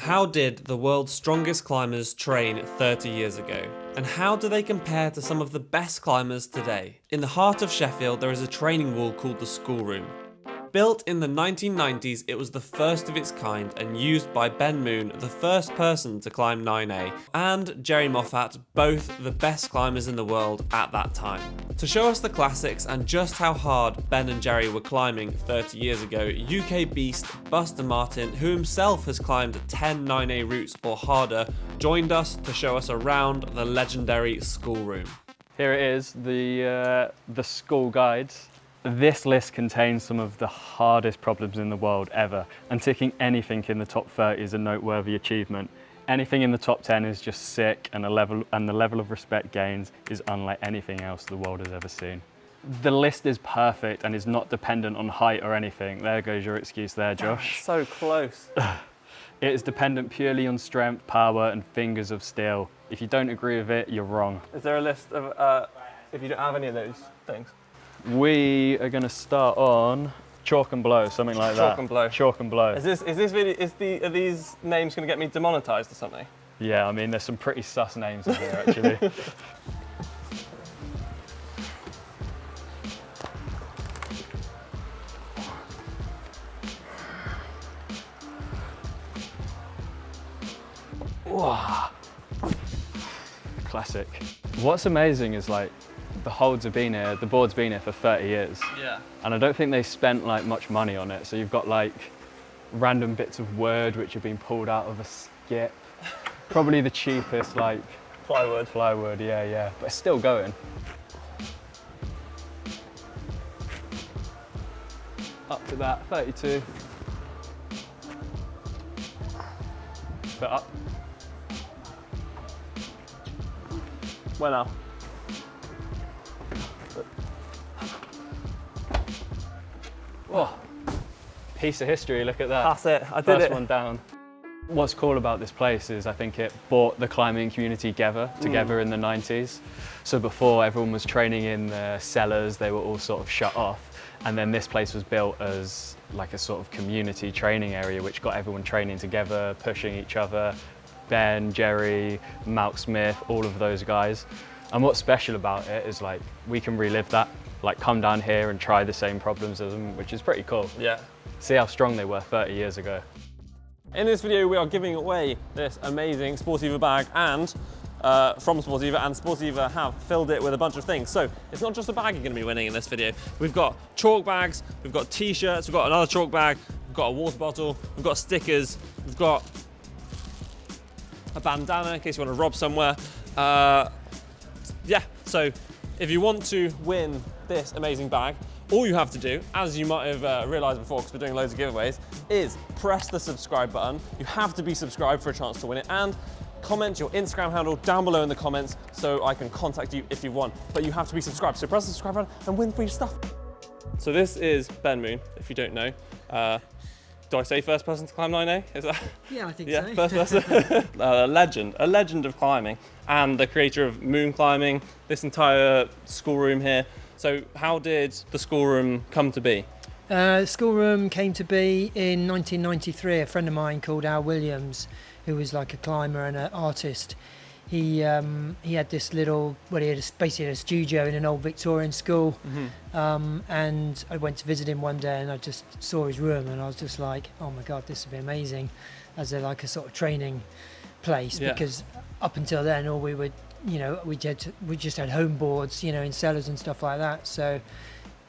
How did the world's strongest climbers train 30 years ago? And how do they compare to some of the best climbers today? In the heart of Sheffield, there is a training wall called the Schoolroom. Built in the 1990s, it was the first of its kind and used by Ben Moon, the first person to climb 9A, and Jerry Moffat, both the best climbers in the world at that time. To show us the classics and just how hard Ben and Jerry were climbing 30 years ago, UK beast Buster Martin, who himself has climbed 10 9A routes or harder, joined us to show us around the legendary Schoolroom. Here it is, the school guides. This list contains some of the hardest problems in the world ever, and ticking anything in the top 30 is a noteworthy achievement. Anything in the top 10 is just sick, and the level of respect gained is unlike anything else the world has ever seen. The list is perfect and is not dependent on height or anything. There goes your excuse there, Josh. So close. It is dependent purely on strength, power, and fingers of steel. If you don't agree with it, you're wrong. Is there a list of, if you don't have any of those things? We are going to start on chalk and blow, something like that. Chalk and blow. Chalk and blow. Is this video? Are these names going to get me demonetized or something? Yeah, I mean, there's some pretty sus names in here, actually. Wow. Classic. What's amazing is like, the holds have been here, the board's been here for 30 years. Yeah. And I don't think they spent like much money on it. So you've got like random bits of wood which have been pulled out of a skip. Probably the cheapest, like Plywood. Plywood, yeah. But it's still going. Up to that, 32. Foot up. Where now? Oh, piece of history, look at that. That's it, I did it. First one down. What's cool about this place is I think it brought the climbing community together in the 90s. So before, everyone was training in the cellars, they were all sort of shut off. And then this place was built as like a sort of community training area, which got everyone training together, pushing each other. Ben, Jerry, Malk Smith, all of those guys. And what's special about it is like, we can relive that, like come down here and try the same problems as them, which is pretty cool. Yeah. See how strong they were 30 years ago. In this video, we are giving away this amazing Sportiva bag and from Sportiva, and Sportiva have filled it with a bunch of things. So it's not just a bag you're going to be winning in this video. We've got chalk bags, we've got t-shirts, we've got another chalk bag, we've got a water bottle, we've got stickers, we've got a bandana in case you want to rob somewhere. Yeah, so if you want to win this amazing bag, all you have to do, as you might have realized before, because we're doing loads of giveaways, is press the subscribe button. You have to be subscribed for a chance to win it, and comment your Instagram handle down below in the comments so I can contact you if you want. But you have to be subscribed, so press the subscribe button and win free stuff. So this is Ben Moon, if you don't know. Do I say first person to climb 9A? Is that? Yeah, I think Yeah, so. first person. A legend of climbing, and the creator of Moon Climbing, this entire schoolroom here. So how did the schoolroom come to be? Schoolroom came to be in 1993. A friend of mine called Al Williams, who was like a climber and an artist. He had this little, well, he had basically a studio in an old Victorian school. And I went to visit him one day and I just saw his room and I was just like, oh my God, this would be amazing as like a sort of training place. Yeah. Because up until then, all we would, we just had home boards, in cellars and stuff like that. So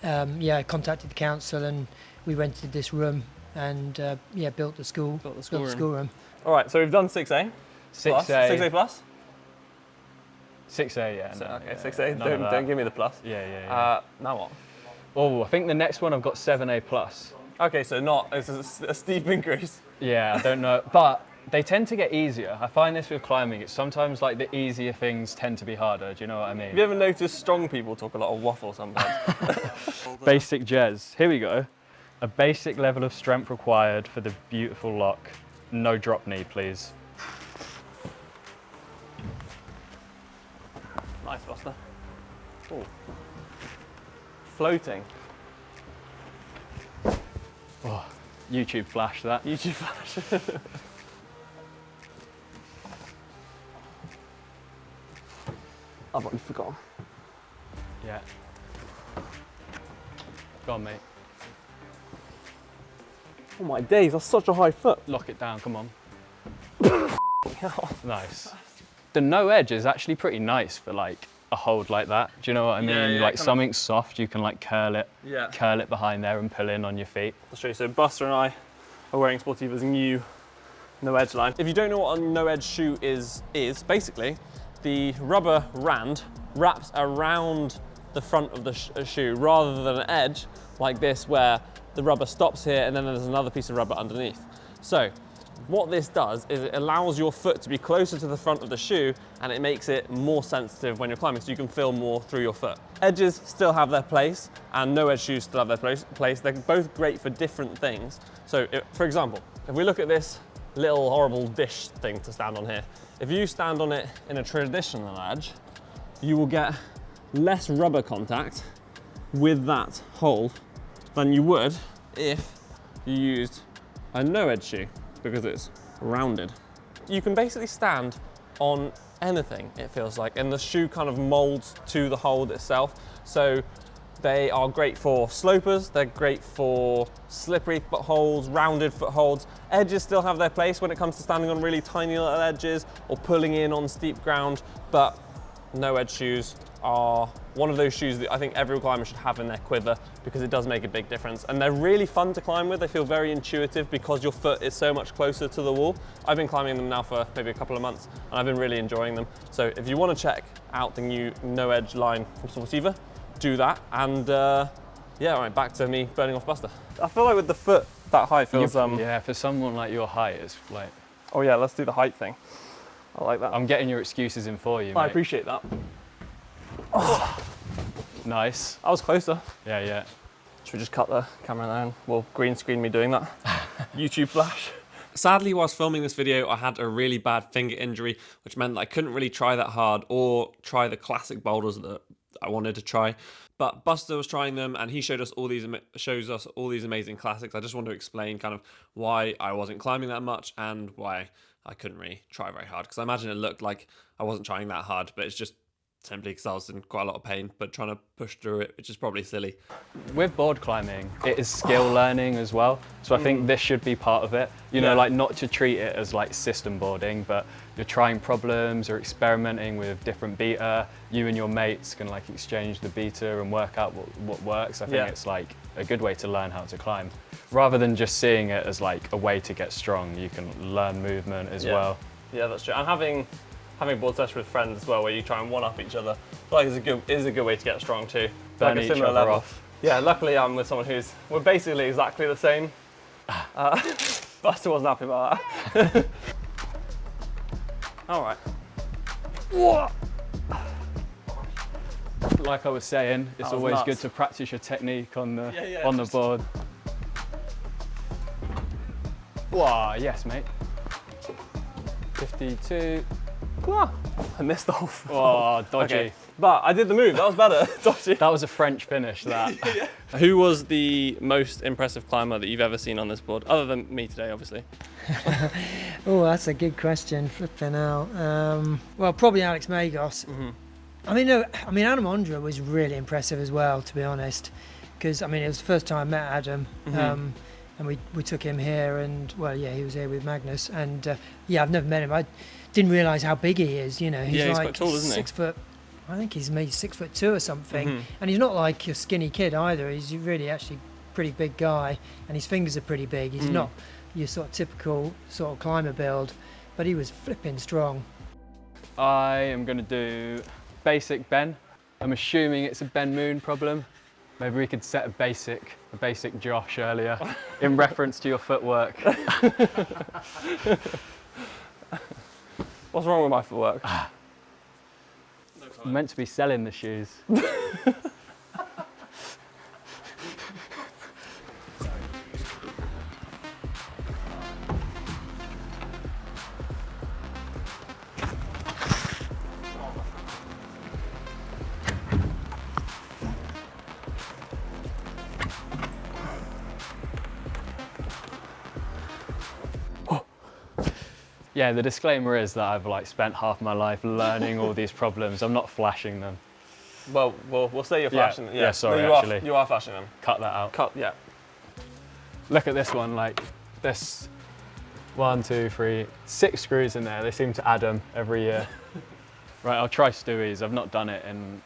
I contacted the council and we rented this room and built the schoolroom. All right, so we've done 6A. 6A plus? 6A, yeah. So, okay, 6A, don't give me the plus. Yeah. Now what? Oh, I think the next one I've got 7A plus. Okay, so it's a steep increase. Yeah, I don't know, but they tend to get easier. I find this with climbing, it's sometimes like the easier things tend to be harder, do you know what I mean? Have you ever noticed strong people talk a lot of waffle sometimes? Basic jazz, here we go. A basic level of strength required for the beautiful lock. No drop knee, please. Nice, Buster. Ooh. Floating. Oh, YouTube flash that. YouTube flash. I've already forgotten. Yeah. Go on, mate. Oh my days, that's such a high foot. Lock it down, come on. Hell. Nice. The no edge is actually pretty nice for like a hold like that. Do you know what I mean? Yeah, like something soft, you can like curl it behind there and pull in on your feet. I'll show you. So Buster and I are wearing Sportiva's new no edge line. If you don't know what a no edge shoe is basically the rubber rand wraps around the front of the shoe rather than an edge like this where the rubber stops here and then there's another piece of rubber underneath. So what this does is it allows your foot to be closer to the front of the shoe and it makes it more sensitive when you're climbing so you can feel more through your foot. Edges still have their place and no edge shoes still have their place. They're both great for different things. So for example, if we look at this little horrible dish thing to stand on here, if you stand on it in a traditional edge, you will get less rubber contact with that hole than you would if you used a no edge shoe because it's rounded. You can basically stand on anything, it feels like, and the shoe kind of molds to the hold itself. So they are great for slopers, they're great for slippery footholds, rounded footholds. Edges still have their place when it comes to standing on really tiny little edges or pulling in on steep ground, but no edge shoes are one of those shoes that I think every climber should have in their quiver because it does make a big difference. And they're really fun to climb with. They feel very intuitive because your foot is so much closer to the wall. I've been climbing them now for maybe a couple of months and I've been really enjoying them. So if you want to check out the new no edge line from Sportiva, do that. And yeah, all right, back to me burning off Buster. I feel like with the foot that high feels... Yeah, for someone like your height, it's like... Oh yeah, let's do the height thing. I like that. I'm getting your excuses in for you, mate. I appreciate that. Oh. Nice. I was closer. Yeah, yeah. Should we just cut the camera down? Well, green screen me doing that. YouTube flash. Sadly, whilst filming this video, I had a really bad finger injury, which meant that I couldn't really try that hard or try the classic boulders that I wanted to try. But Buster was trying them and he shows us all these amazing classics. I just want to explain kind of why I wasn't climbing that much and why I couldn't really try very hard. Because I imagine it looked like I wasn't trying that hard, but it's just simply because I was in quite a lot of pain, but trying to push through it, which is probably silly. With board climbing, it is skill learning as well. So I think this should be part of it. You know, like not to treat it as like system boarding, but you're trying problems or experimenting with different beta. You and your mates can like exchange the beta and work out what works. I think it's like a good way to learn how to climb. Rather than just seeing it as like a way to get strong, you can learn movement as well. Yeah, that's true. And having board sessions with friends as well, where you try and one-up each other, I feel like is a good way to get strong too. Burn like each other off. Yeah, luckily I'm with someone we're basically exactly the same. Buster wasn't happy about that. All right. Whoa. Like I was saying, it's always good to practice your technique on the board. Whoa, yes, mate. 52. Whoa. I missed the whole Oh, dodgy. Okay. But I did the move, that was better. Dodgy. That was a French finish, that. Who was the most impressive climber that you've ever seen on this board? Other than me today, obviously. Oh, that's a good question. Flipping out. Well, probably Alex Magos. I mean, Adam Ondra was really impressive as well, to be honest. Because, I mean, it was the first time I met Adam. And we took him here and, well, yeah, he was here with Magnus. And, yeah, I've never met him. I didn't realise how big he is, you know. He's he's like quite tall, isn't he? 6 foot. I think he's maybe 6'2" or something. And he's not like a skinny kid either. He's really actually pretty big guy. And his fingers are pretty big. He's not your sort of typical sort of climber build. But he was flipping strong. I am going to do basic Ben. I'm assuming it's a Ben Moon problem. Maybe we could set a basic Josh earlier in reference to your footwork. What's wrong with my footwork? I'm meant to be selling the shoes. Yeah, the disclaimer is that I've like spent half my life learning all these problems. I'm not flashing them. Well, we'll say you're Yeah, flashing. yeah, sorry, no, actually. you are flashing them. Cut that out. Cut, yeah. Look at this one, like this 1, 2, 3, 6 screws in there. They seem to add them every year. Right, I'll try Stewie's. I've not done it in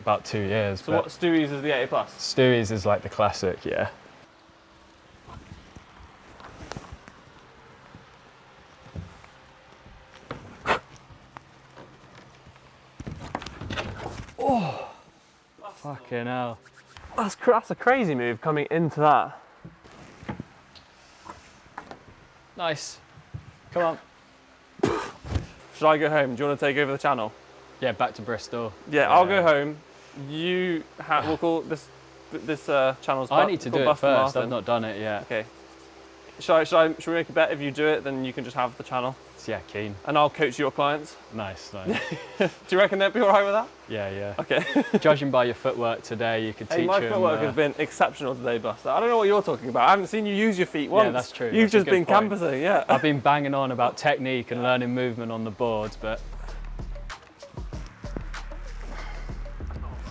about 2 years. So what, Stewie's is the 80 plus? Stewie's is like the classic, yeah. Oh, fucking hell. That's a crazy move coming into that. Nice. Come on. Should I go home? Do you want to take over the channel? Yeah, back to Bristol. Yeah, I'll go home. We'll call this channel's. I need to do it Buster first. Martin. I've not done it yet. Okay. Should we make a bet? If you do it, then you can just have the channel, Yeah, keen. and I'll coach your clients. Nice, nice. Do you reckon they'd be all right with that? Yeah, yeah. Okay. Judging by your footwork today, you could teach Hey, my him, footwork has been exceptional today, Buster. I don't know what you're talking about. I haven't seen you use your feet once. Yeah, that's true. You've That's a just good been point. campusing, yeah. I've been banging on about technique and learning movement on the boards, but...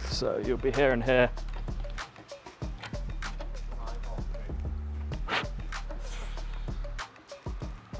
So you'll be here and here.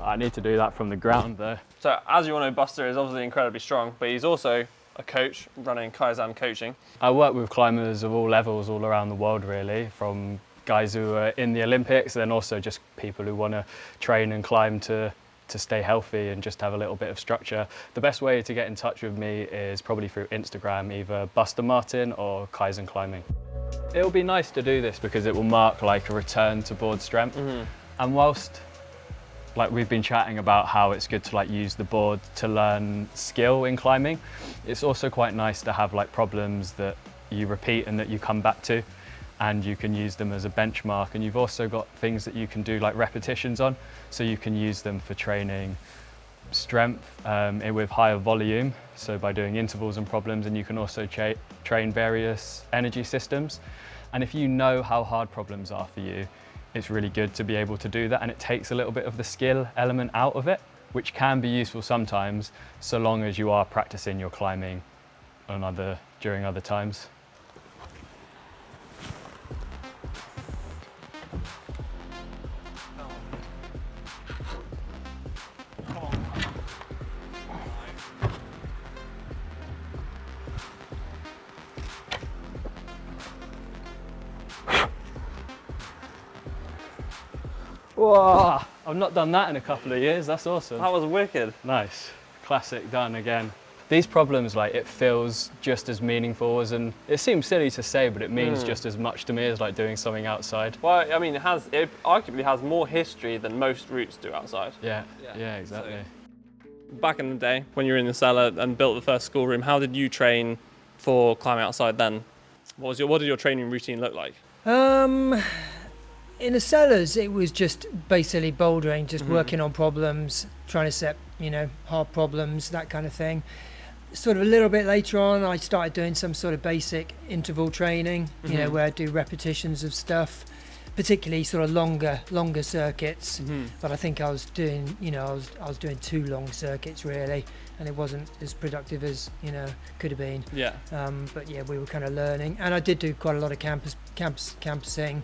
I need to do that from the ground though. So as you all know, Buster is obviously incredibly strong, but he's also a coach running Kaizen coaching. I work with climbers of all levels all around the world really, from guys who are in the Olympics, then also just people who want to train and climb to stay healthy and just have a little bit of structure. The best way to get in touch with me is probably through Instagram, either Buster Martin or Kaizen Climbing. It'll be nice to do this because it will mark like a return to board strength. And whilst like we've been chatting about how it's good to like use the board to learn skill in climbing, it's also quite nice to have like problems that you repeat and that you come back to, and you can use them as a benchmark. And you've also got things that you can do like repetitions on, so you can use them for training strength with higher volume, so by doing intervals and problems. And you can also train various energy systems. And if you know how hard problems are for you, it's really good to be able to do that, and it takes a little bit of the skill element out of it, which can be useful sometimes, so long as you are practicing your climbing during other times. Whoa, I've not done that in a couple of years. That's awesome. That was wicked. Nice. Classic done again. These problems, like, it feels just as meaningful as, and it seems silly to say, but it means just as much to me as like doing something outside. Well, I mean, it arguably has more history than most routes do outside. Yeah, exactly. Back in the day, when you were in the cellar and built the first schoolroom, how did you train for climbing outside then? What did your training routine look like? In the cellars, it was just basically bouldering, just working on problems, trying to set, hard problems, that kind of thing. Sort of a little bit later on, I started doing some sort of basic interval training, where I do repetitions of stuff, particularly sort of longer circuits. But I think I was doing, I was doing too long circuits really, and it wasn't as productive as could have been. Yeah. But yeah, we were kind of learning, and I did do quite a lot of campusing,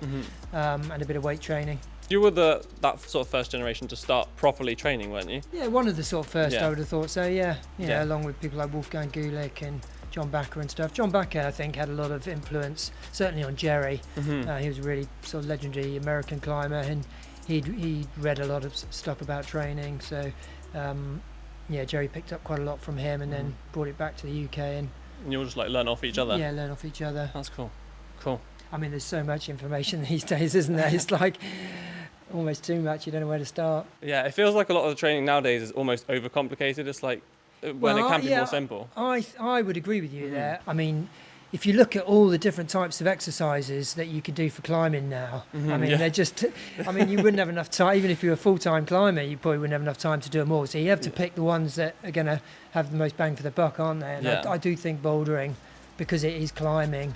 and a bit of weight training. You were that sort of first generation to start properly training, weren't you? Yeah, one of the sort of first, Yeah. I would have thought so. Yeah, Yeah. along with people like Wolfgang Gulick and John Backer and stuff. John Backer, I think, had a lot of influence, certainly on Jerry. He was a really sort of legendary American climber, and he read a lot of stuff about training. So, yeah, Jerry picked up quite a lot from him, and then brought it back to the UK, and you'll just like learn off each other. yeah, learn off each other. That's cool. Cool. I mean, there's so much information these days, isn't there? It's like almost too much. You don't know where to start. Yeah, it feels like a lot of the training nowadays is almost overcomplicated. It's like when it can be more simple. I would agree with you there. I mean, if you look at all the different types of exercises that you can do for climbing now, I mean, they're just, I mean, you wouldn't have enough time. Even if you were a full-time climber, you probably wouldn't have enough time to do them all. So you have to pick the ones that are going to have the most bang for the buck, aren't they? And I do think bouldering, because it is climbing,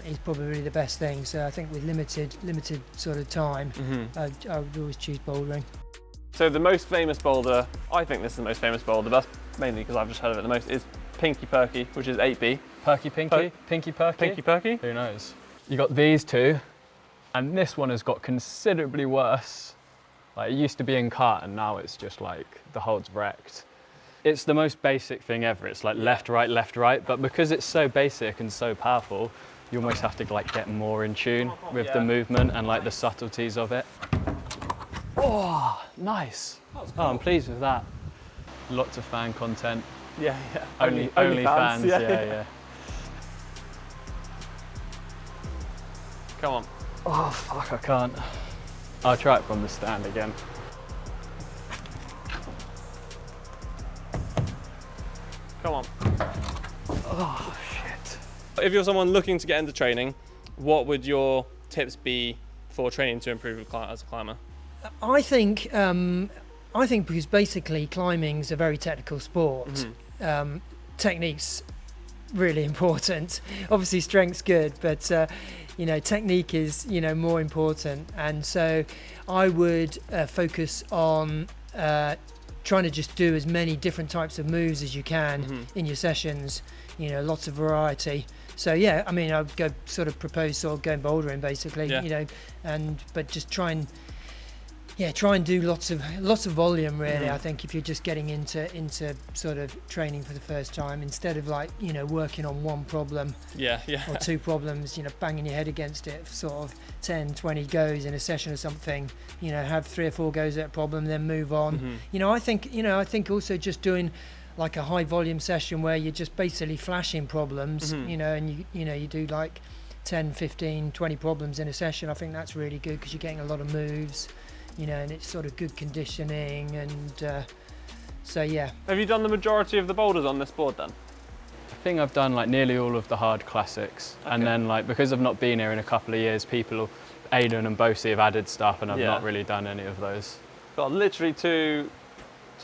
is probably really the best thing. So I think with limited sort of time, I would always choose bouldering. So the most famous boulder, I think this is the most famous boulder, that's mainly because I've just heard of it the most, is Pinky Perky, which is 8B. Perky Pinky? Pinky Perky? Pinky Perky? Who knows? You got these two, and this one has got considerably worse. Like, it used to be in cart, and now it's just like the hold's wrecked. It's the most basic thing ever. It's like left, right, but because it's so basic and so powerful, you almost have to like get more in tune with the movement and like the subtleties of it. Oh, nice. Cool. Oh, I'm pleased with that. Lots of fan content. Yeah. Only fans, yeah. Come on. Oh, fuck, I can't. I'll try it from the stand again. Come on. Oh, shit. If you're someone looking to get into training, what would your tips be for training to improve as a climber? I think because basically climbing's a very technical sport. Technique's really important. Obviously strength's good, but technique is more important. And so I would focus on trying to just do as many different types of moves as you can in your sessions. Lots of variety. So yeah, I mean, I'd go propose going bouldering basically. But just try and do lots of volume really. I think if you're just getting into sort of training for the first time, instead of working on one problem or two problems, banging your head against it for sort of 10, 20 goes in a session or something, have 3 or 4 goes at a problem, then move on. I think also just doing like a high volume session where you're just basically flashing problems, and you do like 10, 15, 20 problems in a session. I think that's really good because you're getting a lot of moves. And it's sort of good conditioning, and so yeah. Have you done the majority of the boulders on this board then? I think I've done like nearly all of the hard classics, and then like because I've not been here in a couple of years, Aidan and Bosie have added stuff, and I've not really done any of those. Got literally two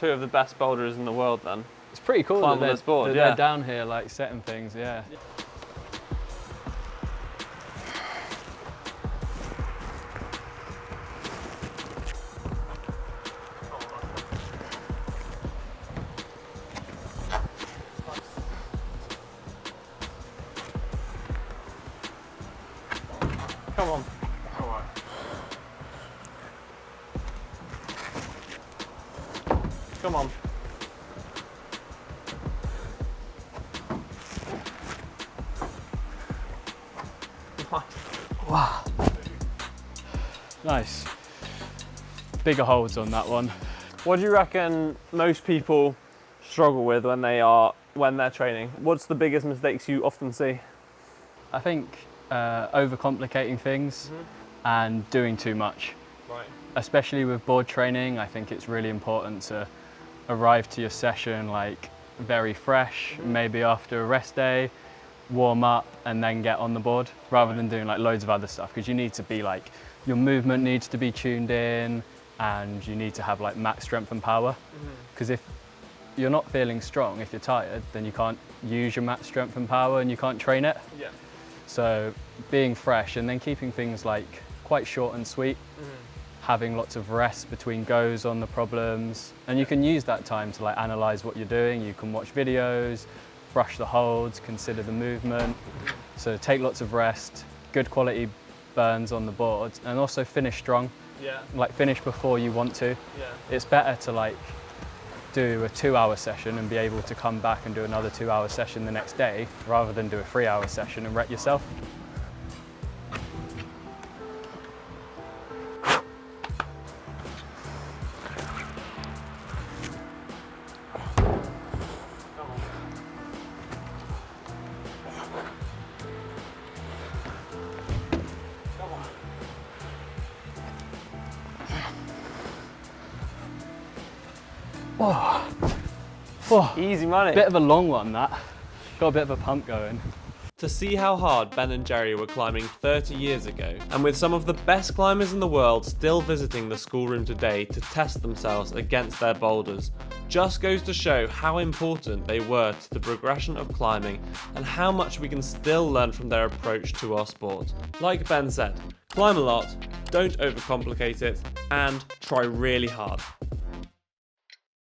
of the best boulders in the world then. It's pretty cool that they're, this board, they're down here like setting things, yeah. Come on. Come on. Wow. Nice. Bigger holds on that one. What do you reckon most people struggle with when they're training? What's the biggest mistakes you often see? I think overcomplicating things and doing too much. Right. Especially with board training, I think it's really important to arrive to your session like very fresh, maybe after a rest day, warm up and then get on the board, rather than doing like loads of other stuff, because you need to be like, your movement needs to be tuned in, and you need to have like max strength and power. Because if you're not feeling strong, if you're tired, then you can't use your max strength and power and you can't train it. Yeah. So being fresh and then keeping things like quite short and sweet, having lots of rest between goes on the problems, and you can use that time to like analyze what you're doing. You can watch videos, brush the holds, consider the movement. So take lots of rest, good quality burns on the board, and also finish strong. Yeah. Like finish before you want to. Yeah. It's better to like do a 2-hour session and be able to come back and do another 2-hour session the next day, rather than do a 3-hour session and wreck yourself. Oh, Easy money. bit of a long one that. Got a bit of a pump going. To see how hard Ben and Jerry were climbing 30 years ago, and with some of the best climbers in the world still visiting the schoolroom today to test themselves against their boulders, just goes to show how important they were to the progression of climbing and how much we can still learn from their approach to our sport. Like Ben said, climb a lot, don't overcomplicate it, and try really hard.